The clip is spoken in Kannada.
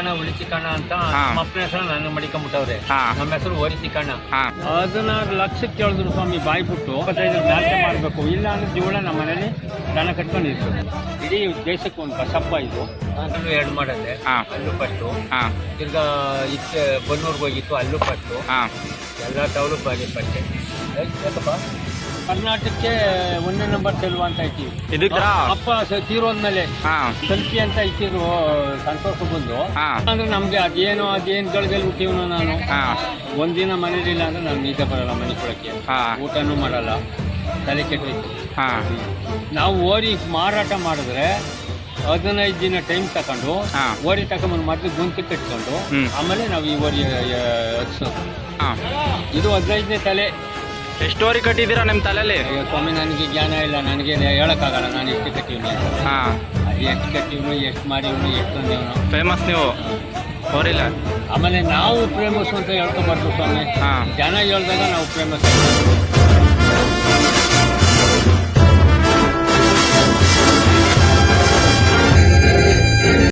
ಚಿಕ್ಕಣ್ಣ ಹುಳಿ ಚಿಕ್ಕಣ್ಣ ಅಂತ ನಮ್ಮ ಅಪ್ಪನ ಹೆಸರು ನನ್ನ ಮಡಿಕೊಂಬಿಟ್ಟವ್ರೆ. ನಮ್ಮ ಹೆಸರು ಓರಿ ಚಿಕ್ಕಣ್ಣ. 16 ಲಕ್ಷಕ್ಕೆ ಕೇಳಿದ್ರು ಸ್ವಾಮಿ ಬಾಯ್ಬಿಟ್ಟು 25 ನಾಲ್ಕೆ ಮಾಡಬೇಕು, ಇಲ್ಲ ಅಂದ್ರೆ ಜೀವನ ನಮ್ಮ ಮನೇಲಿ ದನ ಕಟ್ಕೊಂಡು ಇರ್ತದೆ. ಇಡೀ ದೇಶಕ್ಕೆ ಒಂದು ಬಸಪ್ಪ ಇದು ಅದನ್ನು 2 ಮಾಡದೆ ಅಲ್ಲೂ ಪಟ್ಟು ತಿರ್ಗಾ ಇಕ್ಕೆ ಬನ್ನೂರ್ಗೆ ಹೋಗಿತ್ತು ಅಲ್ಲೂ ಪಟ್ಟು ಎಲ್ಲ ತವಳು ಬಾರಿ ಪಟ್ಟೆ. ಕರ್ನಾಟಕಕ್ಕೆ 1ನೇ ನಂಬರ್ ಚೆಲುವ ಅಂತ ಇಟ್ಟಿವಿ. ಅಪ್ಪ ತೀರೋದ್ಮೇಲೆ ಸಲ್ಫಿ ಅಂತ ಇಟ್ಟಿದ್ರು ಸಂತೋಷ ಬಂದು ಅಂದ್ರೆ ನಮ್ಗೆ ಅದೇನು ಗಳಿಗೆಲ್ಲಿ ಹುಟ್ಟಿವ್ನು ನಾನು. ಒಂದಿನ ಮನೇಲಿಲ್ಲ ಅಂದ್ರೆ ನಾನು ನಿಜ ಬರಲ್ಲ ಮನೆ ಕೊಡಕ್ಕೆ, ಊಟನೂ ಮಾಡಲ್ಲ, ತಲೆ ಕೆಟ್ಟೋಯ್ತು. ನಾವು ಓರಿ ಮಾರಾಟ ಮಾಡಿದ್ರೆ 15 ದಿನ ಟೈಮ್ ತಗೊಂಡು ಓರಿ ತಗೊಂಡ್ಬಂದು ಮೊದಲು ಗೊಂತಿ ಕಟ್ಕೊಂಡು ಆಮೇಲೆ ನಾವು ಈ ಓರಿ ಹಚ್ಸೋದು. ಇದು 15ನೇ ತಲೆ. ಎಷ್ಟು ಓರಿ ಕಟ್ಟಿದ್ದೀರಾ ನಿಮ್ಮ ತಲೆಯಲ್ಲಿ? ಸ್ವಾಮಿ ನನಗೆ ಜ್ಞಾನ ಇಲ್ಲ, ನನಗೆ ಹೇಳಕ್ಕಾಗಲ್ಲ ನಾನು ಎಷ್ಟು ಕಟ್ಟಿವ್ನಿ. ಅದು ಎಷ್ಟು ಕಟ್ಟಿವ್ನು, ಎಷ್ಟು ಮಾಡಿವ್ನು, ಎಷ್ಟು ತಂದೇವ್ನು. ಫೇಮಸ್ ನೀವು ಓರಿಲ್ಲ. ಆಮೇಲೆ ನಾವು ಫೇಮಸ್ ಅಂತ ಹೇಳ್ಕೊಬಾರ್ದು ಸ್ವಾಮಿ. ಜನ ಹೇಳ್ದಾಗ ನಾವು ಫೇಮಸ್.